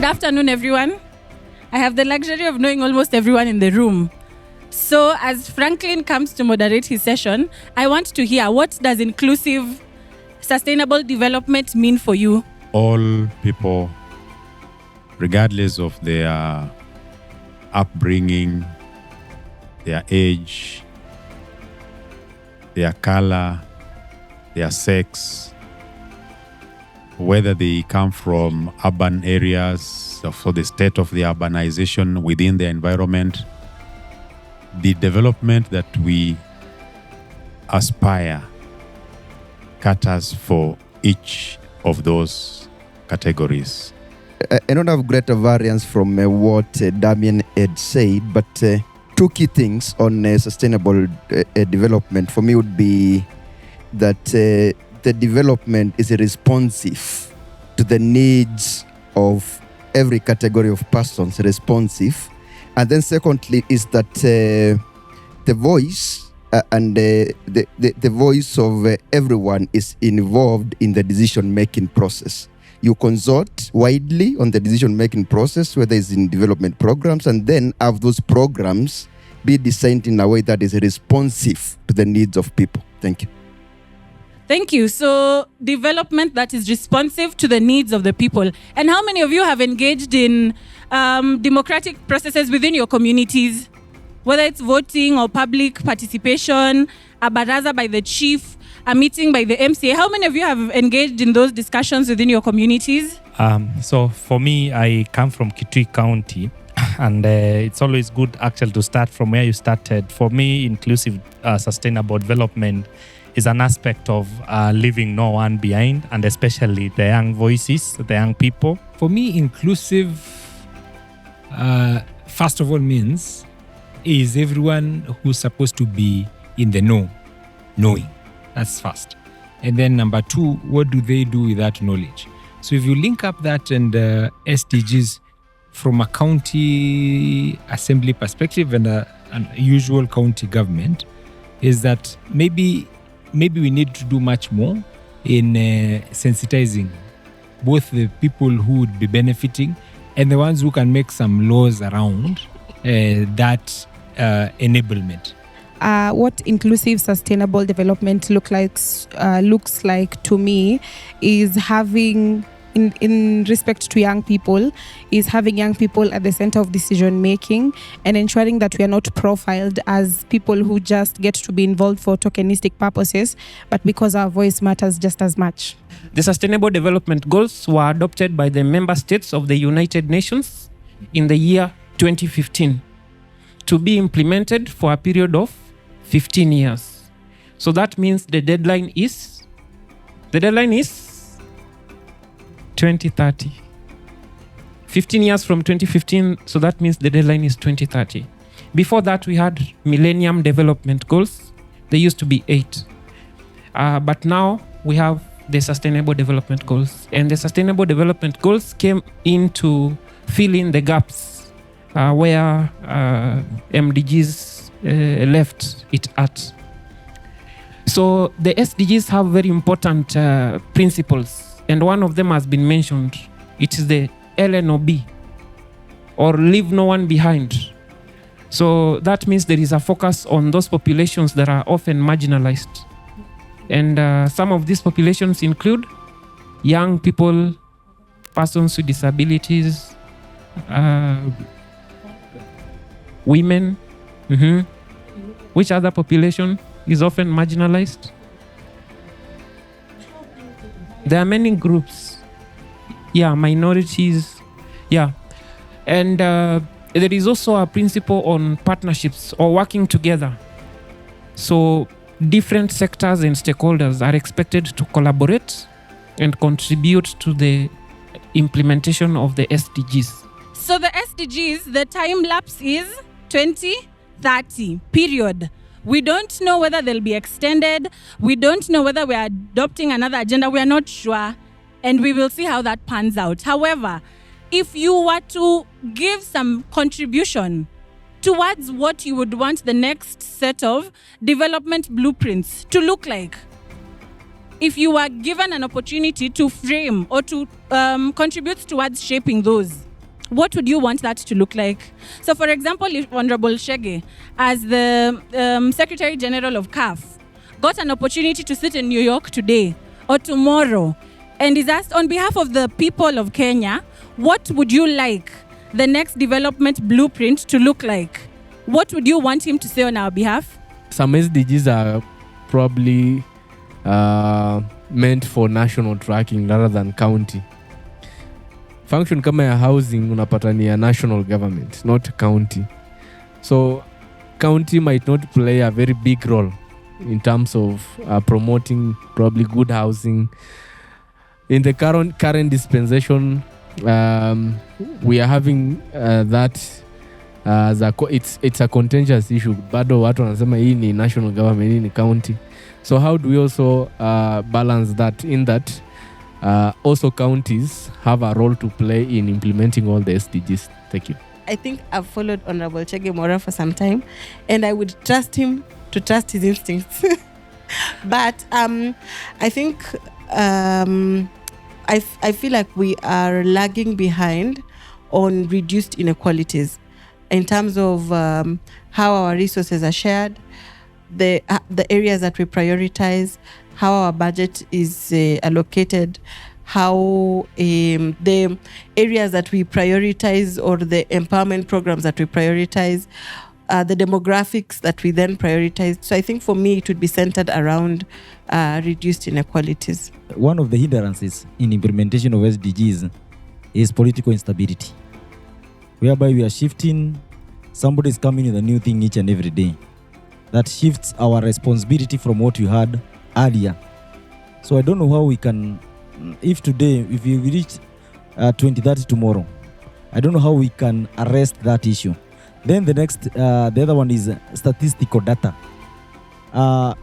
Good afternoon, everyone. I have the luxury of knowing almost everyone in the room. So as Franklin comes to moderate his session, I want to hear, what does inclusive sustainable development mean for you? All people, regardless of their upbringing, their age, their color, their sex, whether they come from urban areas, so the state of the urbanization within their environment, the development that we aspire caters for each of those categories. I don't have greater variance from what Damien had said, but two key things on sustainable development for me would be that the development is responsive to the needs of every category of persons, responsive. And then secondly is that the voice and the voice of everyone is involved in the decision-making process. You consult widely on the decision-making process, whether it's in development programs, and then have those programs be designed in a way that is responsive to the needs of people. Thank you. Thank you. So development that is responsive to the needs of the people. And how many of you have engaged in democratic processes within your communities, whether it's voting or public participation, a baraza by the chief, a meeting by the MCA? How many of you have engaged in those discussions within your communities? So for me, I come from Kitui County, and it's always good actually to start from where you started. For me, inclusive sustainable development is an aspect of leaving no one behind, and especially the young voices, the young people. For me, inclusive, first of all, means is everyone who's supposed to be in the know, knowing. That's first. And then number two, what do they do with that knowledge? So if you link up that and SDGs from a county assembly perspective and an usual county government, is that maybe we need to do much more in sensitizing both the people who would be benefiting and the ones who can make some laws around that enablement. What inclusive sustainable development looks like to me is having, in respect to young people, is having young people at the center of decision making and ensuring that we are not profiled as people who just get to be involved for tokenistic purposes, but because our voice matters just as much. The Sustainable Development Goals were adopted by the member states of the United Nations in the year 2015 to be implemented for a period of 15 years. So that means the deadline is 2030. 15 years from 2015, so that means the deadline is 2030. Before that, we had Millennium Development Goals. They used to be 8. But now we have the Sustainable Development Goals. And the Sustainable Development Goals came in to fill in the gaps where MDGs left it at. So the SDGs have very important principles, and one of them has been mentioned. It is the LNOB, or leave no one behind. So that means there is a focus on those populations that are often marginalized. And some of these populations include young people, persons with disabilities, women. Which other population is often marginalized? There are many groups. Minorities. And there is also a principle on partnerships or working together. So different sectors and stakeholders are expected to collaborate and contribute to the implementation of the SDGs. So the SDGs, the time lapse is 2030, period. We don't know whether they'll be extended. We don't know whether we are adopting another agenda. We are not sure. And we will see how that pans out. However, if you were to give some contribution towards what you would want the next set of development blueprints to look like, if you were given an opportunity to frame or to contribute towards shaping those, what would you want that to look like? So, for example, if Honorable Shege, as the Secretary General of CAF, got an opportunity to sit in New York today or tomorrow and is asked on behalf of the people of Kenya, what would you like the next development blueprint to look like? What would you want him to say on our behalf? Some SDGs are probably meant for national tracking rather than county. Function kama ya housing unapata ni ya national government, not county. So county might not play a very big role in terms of promoting probably good housing. In the current dispensation, we are having that as it's a contentious issue. Bado watu wanasema hii ni national government, hii ni county. So how do we also balance that in that also counties have a role to play in implementing all the SDGs? Thank you. I think I've followed Honorable Chege Mora for some time, and I would trust him to trust his instincts. But I think I feel like we are lagging behind on reduced inequalities in terms of how our resources are shared, the areas that we prioritize, how our budget is allocated, how the areas that we prioritize or the empowerment programs that we prioritize, the demographics that we then prioritize. So I think for me, it would be centered around reduced inequalities. One of the hindrances in implementation of SDGs is political instability, whereby we are shifting, somebody is coming with a new thing each and every day. That shifts our responsibility from what we had earlier. So I don't know how we can, if we reach 2030 tomorrow, I don't know how we can arrest that issue. Then the other one is statistical data.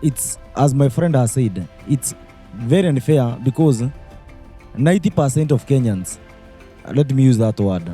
It's, as my friend has said, it's very unfair because 90% of Kenyans, let me use that word,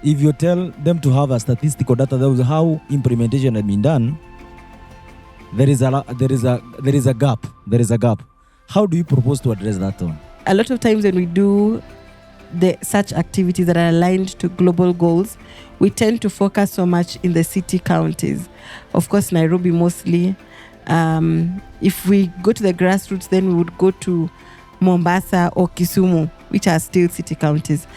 if you tell them to have a statistical data, that was how implementation had been done, there is a gap. How do you propose to address that one? A lot of times when we do such activities that are aligned to global goals, we tend to focus so much in the city counties. Of course, Nairobi mostly. If we go to the grassroots, then we would go to Mombasa or Kisumu, which are still city counties.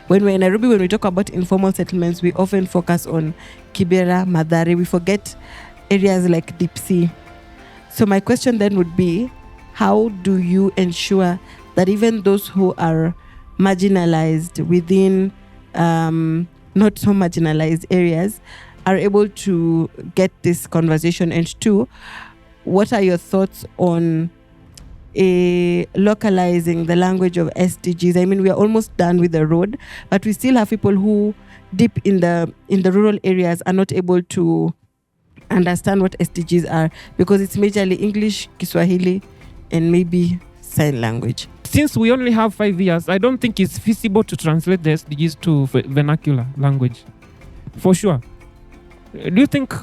When we're in Nairobi, when we talk about informal settlements, we often focus on Kibera, Mathare. We forget areas like Deep Sea. So my question then would be, how do you ensure that even those who are marginalized within not so marginalized areas are able to get this conversation? And two, what are your thoughts on localizing the language of SDGs? I mean, we are almost done with the road, but we still have people who deep in the rural areas are not able to understand what SDGs are because it's majorly English, Kiswahili, and maybe sign language. Since we only have 5 years, I don't think it's feasible to translate the SDGs to vernacular language. For sure. Do you think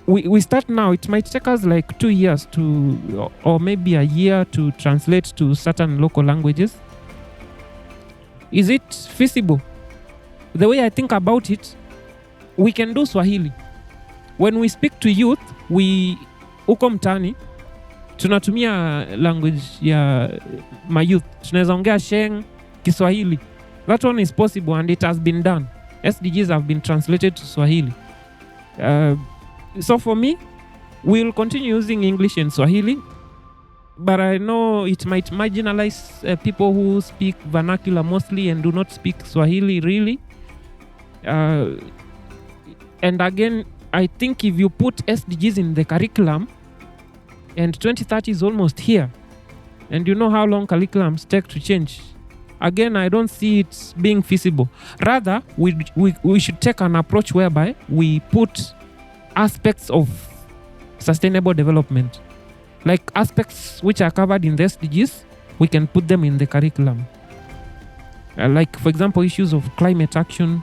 we start now, it might take us like 2 years to, or maybe a year to translate to certain local languages? Is it feasible? The way I think about it, we can do Swahili. When we speak to youth, uko mtani, tunatumia language ya mayouth. Tunaweza ongea Sheng, Kiswahili. That one is possible and it has been done. SDGs have been translated to Swahili. So for me, we'll continue using English and Swahili, but I know it might marginalize people who speak vernacular mostly and do not speak Swahili really. And again, I think if you put SDGs in the curriculum, and 2030 is almost here, and you know how long curriculums take to change, again, I don't see it being feasible. Rather, we should take an approach whereby we put aspects of sustainable development, like aspects which are covered in the SDGs, we can put them in the curriculum. Like, for example, issues of climate action,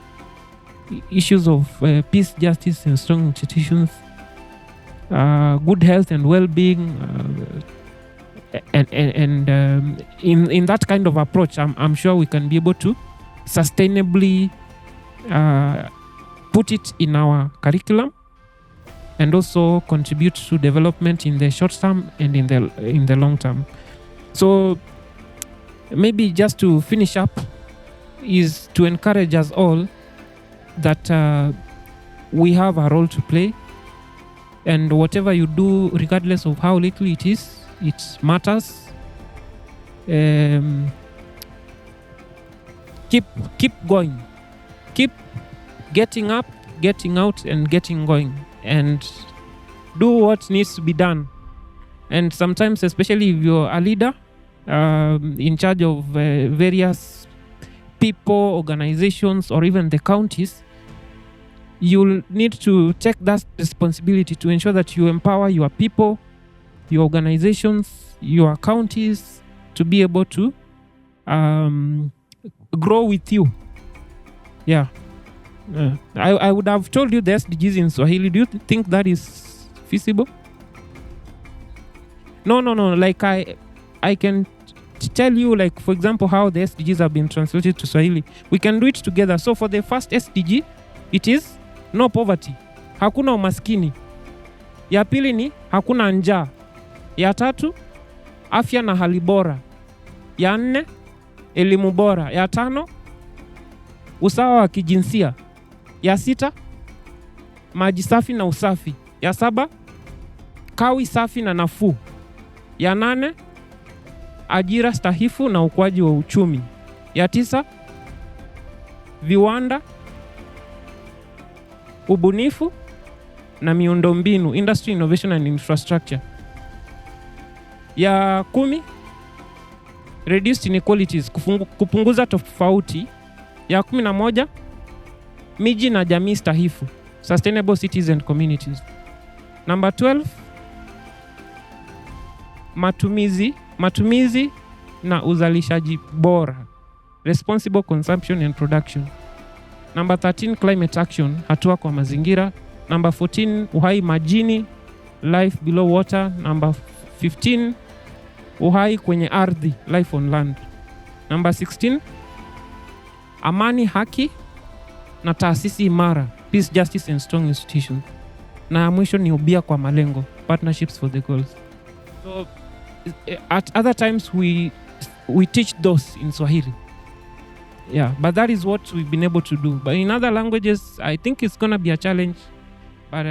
issues of peace, justice, and strong institutions, good health and well-being, and in that kind of approach, I'm sure we can be able to sustainably put it in our curriculum, and also contribute to development in the short term and in the long term. So maybe just to finish up is to encourage us all that we have a role to play, and whatever you do, regardless of how little it is, it matters. Keep going, keep getting up, getting out, and getting going, and do what needs to be done. And sometimes, especially if you're a leader in charge of various people, organizations, or even the counties, you'll need to take that responsibility to ensure that you empower your people, your organizations, your counties to be able to grow with you. Yeah. I would have told you the SDGs in Swahili. Do you think that is feasible? No. Like I can tell you, like, for example, how the SDGs have been translated to Swahili. We can do it together. So for the first SDG, it is no poverty. Hakuna umaskini. Ya pili ni hakuna njaa. Ya tatu, afya na hali bora. Ya nne, elimu bora. Ya tano, usawa wa kijinsia. Ya sita, maji safi na usafi. Ya saba, kawi safi na nafuu. Ya nane, ajira stahifu na ukuaji wa uchumi. Ya tisa, viwanda, ubunifu na miundombinu, industry, innovation and infrastructure. Ya 10, reduced inequalities, kupunguza tofauti. Ya 11, miji na jamii stahifu, sustainable cities and communities. Number 12, matumizi na uzalishaji bora, responsible consumption and production. Number 13, climate action, hatua kwa mazingira. Number 14, uhai majini, life below water. Number 15, uhai kwenye ardhi, life on land. Number 16, amani, haki na taasisi imara, peace, justice and strong institutions. Na mwisho ni ubia kwa malengo, partnerships for the goals. So at other times we teach those in Swahili. Yeah, but that is what we've been able to do. But in other languages, I think it's going to be a challenge. But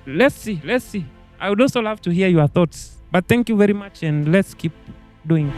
let's see. I would also love to hear your thoughts. But thank you very much, and let's keep doing.